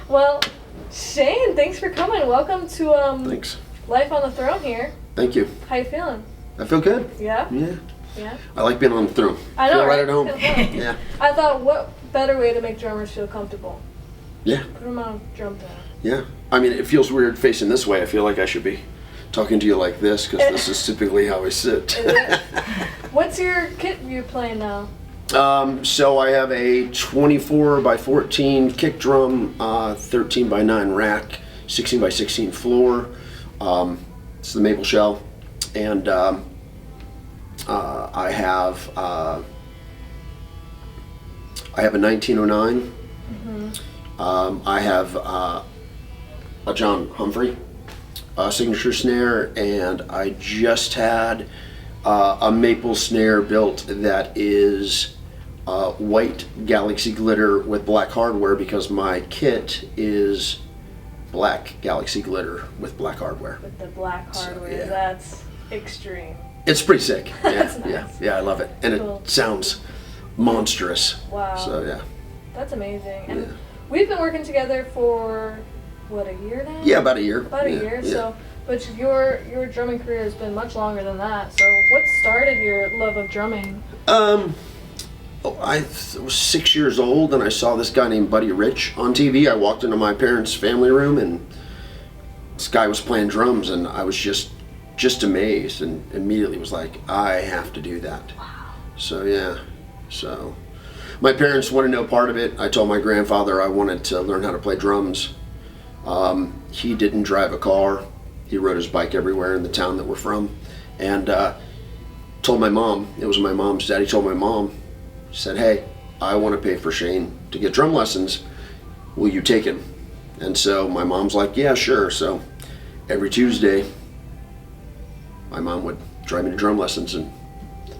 Well, Shane, thanks for coming. Welcome to Thanks. Life on the Throne here. Thank you. How you feeling? I feel good. Yeah? Yeah. Yeah? I like being on the throne. I know, Feel right right? at home. It's kinda fun. Yeah. I thought, what better way to make drummers feel comfortable? Yeah. Put them on a drum pad. Yeah. I mean, it feels weird facing this way. I feel like I should be talking to you like this because this is typically how I sit. Is it? What's your kit you're playing now? So I have a 24 by 14 kick drum, 13 by 9 rack, 16 by 16 floor. It's the maple shell, and I have a 1909. Mm-hmm. I have a John Humphrey signature snare, and I just had a maple snare built that is white Galaxy glitter with black hardware because my kit is black Galaxy glitter with black hardware. With the black hardware, So, yeah. That's extreme. It's pretty sick. Yeah, That's nice. yeah, I love it, and Cool. it sounds monstrous. Wow. So yeah. That's amazing. And Yeah. we've been working together for, what, a year now? Yeah, about a year. About a Yeah, year. yeah. So, but your drumming career has been much longer than that. So, what started your love of drumming? I was 6 years old and I saw this guy named Buddy Rich on TV. I walked into my parents' family room and this guy was playing drums, and I was just amazed, and immediately was like, I have to do that. Wow. So yeah. So my parents wanted no part of it. I told my grandfather I wanted to learn how to play drums. He didn't drive a car. He rode his bike everywhere in the town that we're from, and told my mom. It was my mom's dad. He told my mom. He said, hey, I want to pay for Shane to get drum lessons. Will you take him? And so my mom's like, yeah, sure. So every Tuesday, my mom would drive me to drum lessons, and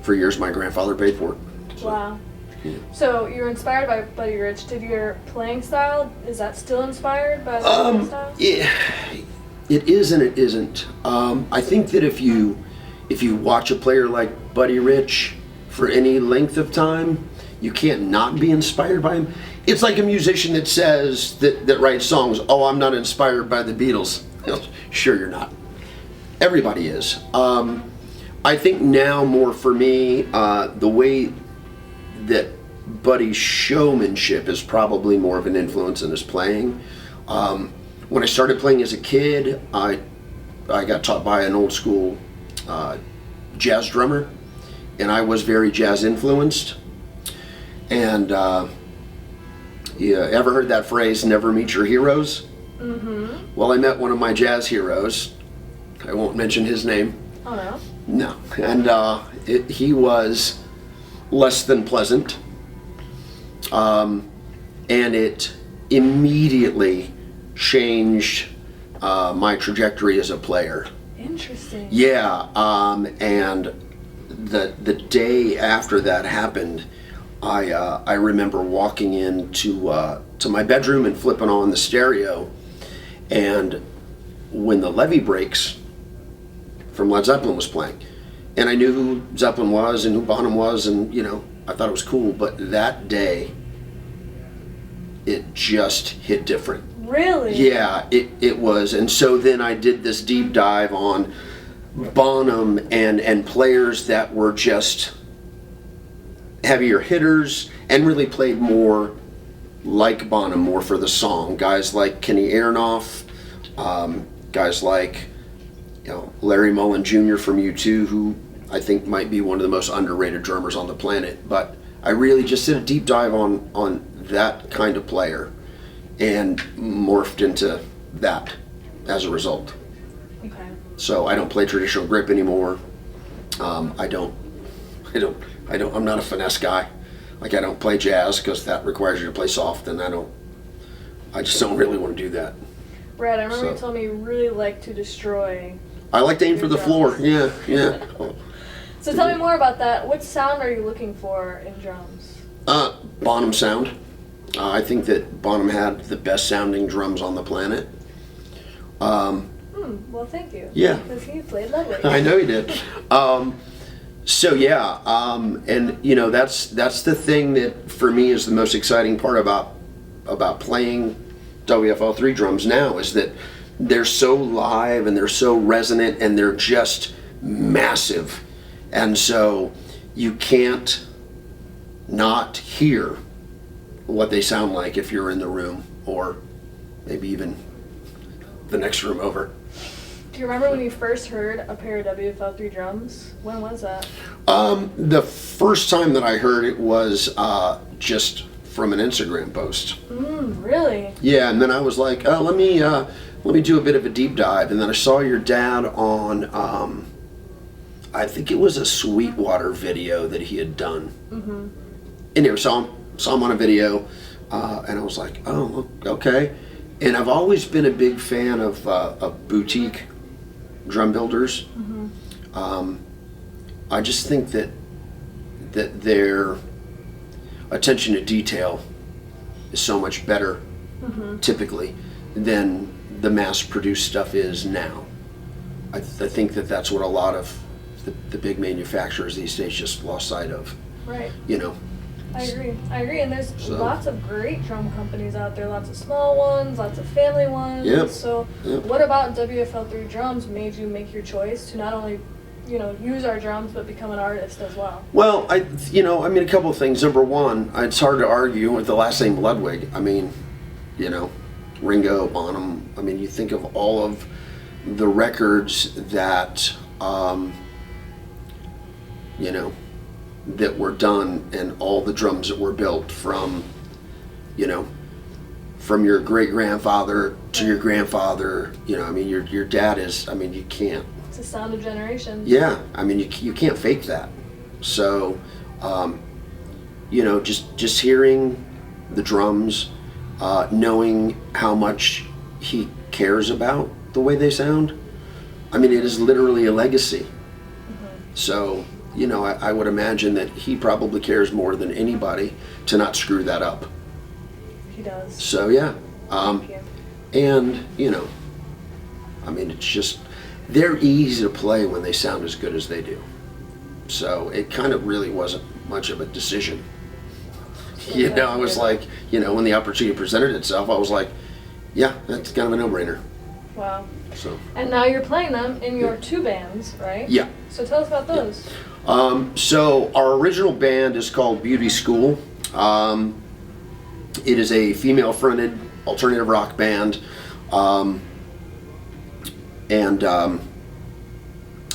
for years my grandfather paid for it. So, Wow. yeah. So, you were inspired by Buddy Rich. Did your playing style, is that still inspired by the playing style? Yeah, it is and it isn't. I think that if you watch a player like Buddy Rich for any length of time, you can't not be inspired by him. It's like a musician that says that writes songs, oh, I'm not inspired by the Beatles. Sure you're not. Everybody is. I think now more for me, the way that Buddy's showmanship is probably more of an influence in his playing. When I started playing as a kid, I got taught by an old school jazz drummer, and I was very jazz influenced. And you ever heard that phrase, never meet your heroes? Mm-hmm. Well, I met one of my jazz heroes. I won't mention his name. Oh, no? No. And he was less than pleasant. And it immediately changed my trajectory as a player. Interesting. Yeah, and the day after that happened, I remember walking into to my bedroom and flipping on the stereo, and when the Levee Breaks from Led Zeppelin was playing, and I knew who Zeppelin was and who Bonham was, and I thought it was cool, but that day it just hit different. Really? Yeah, it was. And so then I did this deep dive on Bonham and players that were just heavier hitters and really played more like Bonham, more for the song. Guys like Kenny Aronoff, guys like Larry Mullen Jr. from U2, who I think might be one of the most underrated drummers on the planet. But I really just did a deep dive on that kind of player and morphed into that as a result. Okay. So I don't play traditional grip anymore. I'm not a finesse guy. Like, I don't play jazz because that requires you to play soft, and I just don't really want to do that. Brad, I remember So- you told me you really like to destroy. I like to aim for the floor. Yeah, yeah. So tell me more about that. What sound are you looking for in drums? Bonham sound. I think that Bonham had the best sounding drums on the planet. Well, thank you. Yeah. Because he played Ludwig. I know he did. So yeah, and that's the thing that for me is the most exciting part about playing WFL III drums now, is that they're so live and they're so resonant and they're just massive. And so you can't not hear what they sound like if you're in the room, or maybe even the next room over. Do you remember when you first heard a pair of WFL III drums? When was that? The first time that I heard it was just from an Instagram post. Really? Yeah, and then I was like, oh, let me do a bit of a deep dive, and then I saw your dad on, I think it was a Sweetwater video that he had done. Anyway, saw him on a video, and I was like, oh, okay. And I've always been a big fan of boutique drum builders. I just think that their attention to detail is so much better, typically, than the mass-produced stuff is now. I think that's what a lot of the big manufacturers these days just lost sight of. Right. You know. I agree, and there's lots of great drum companies out there, lots of small ones, lots of family ones. Yep. So Yep. what about WFL III Drums made you make your choice to not only, use our drums, but become an artist as well? Well, a couple of things. Number one, it's hard to argue with the last name Ludwig. I mean, Ringo, Bonham. I mean, you think of all of the records that, that were done, and all the drums that were built from your great grandfather to your grandfather. Your dad is. You can't. It's a sound of generations. Yeah, you can't fake that. So, just hearing the drums, knowing how much he cares about the way they sound. It is literally a legacy. So, I would imagine that he probably cares more than anybody to not screw that up. He does. So, yeah. Thank you. And, it's just, they're easy to play when they sound as good as they do. So it kind of really wasn't much of a decision. I was like, when the opportunity presented itself, I was like, yeah, that's kind of a no-brainer. Wow. So. And now you're playing them in your two bands, right? Yeah. So tell us about those. Yeah. So our original band is called Beauty School. It is a female-fronted alternative rock band. And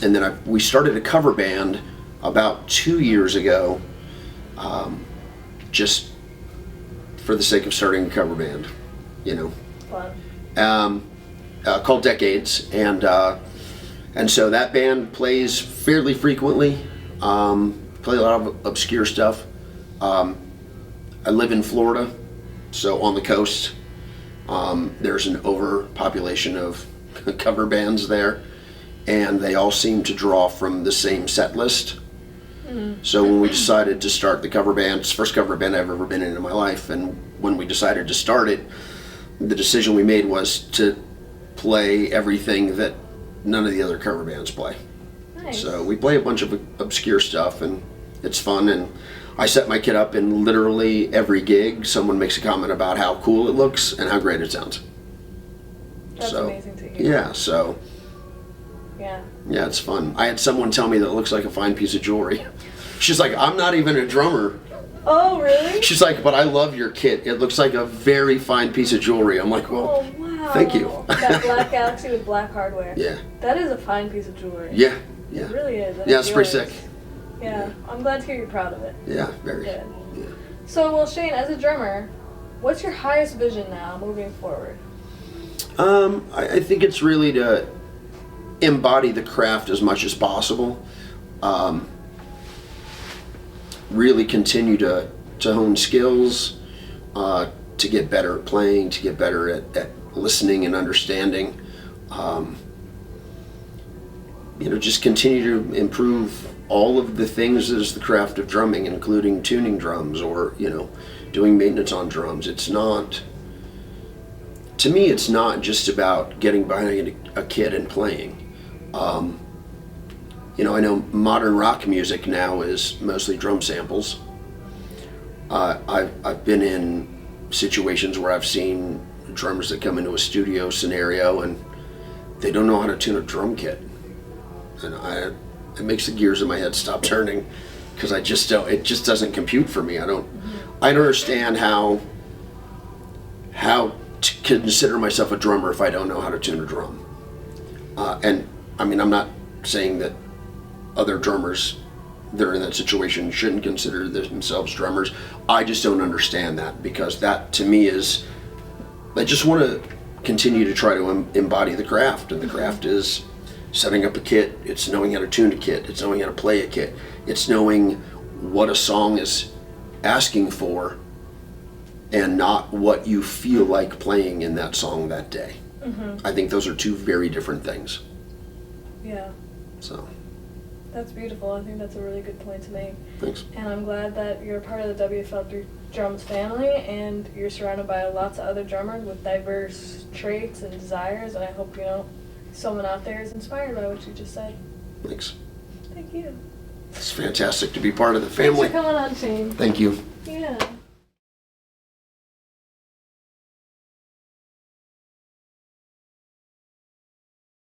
then we started a cover band about 2 years ago, just for the sake of starting a cover band, Fun. Called Decades, and so that band plays fairly frequently. Play a lot of obscure stuff. I live in Florida, so on the coast. There's an overpopulation of cover bands there, and they all seem to draw from the same set list. So when we decided to start the cover band, it's the first cover band I've ever been in my life, and when we decided to start it, the decision we made was to play everything that none of the other cover bands play. Nice. So we play a bunch of obscure stuff, and it's fun, and I set my kit up in literally every gig. Someone makes a comment about how cool it looks and how great it sounds. That's amazing to hear. Yeah, so. Yeah, it's fun. I had someone tell me that it looks like a fine piece of jewelry. She's like, I'm not even a drummer. Oh, really? She's like, but I love your kit. It looks like a very fine piece of jewelry. I'm like, well, oh, wow. Thank you. That black Galaxy with black hardware. Yeah. That is a fine piece of jewelry. Yeah. It really is. Yeah, it's pretty sick. Yeah, I'm glad to hear you're proud of it. Yeah, very. Good. Yeah. So, well, Shane, as a drummer, what's your highest vision now moving forward? I think it's really to embody the craft as much as possible. Really continue to hone skills, to get better at playing, to get better at listening and understanding. Just continue to improve all of the things that is the craft of drumming, including tuning drums or, doing maintenance on drums. It's not, to me, it's not just about getting behind a kit and playing. I know modern rock music now is mostly drum samples. I've been in situations where I've seen drummers that come into a studio scenario and they don't know how to tune a drum kit, and it makes the gears in my head stop turning, because I just don't. It just doesn't compute for me. I don't understand how to consider myself a drummer if I don't know how to tune a drum. And I mean, I'm not saying that other drummers that are in that situation shouldn't consider themselves drummers. I just don't understand that, because that to me is, I just want to continue to try to embody the craft, and the craft is setting up a kit, it's knowing how to tune a kit, it's knowing how to play a kit, it's knowing what a song is asking for and not what you feel like playing in that song that day. I think those are two very different things. Yeah. So. That's beautiful. I think that's a really good point to make. Thanks. And I'm glad that you're part of the WFL III Drums family, and you're surrounded by lots of other drummers with diverse traits and desires, and I hope, someone out there is inspired by what you just said. Thanks. Thank you. It's fantastic to be part of the family. Thanks for coming on, Shane. Thank you. Thank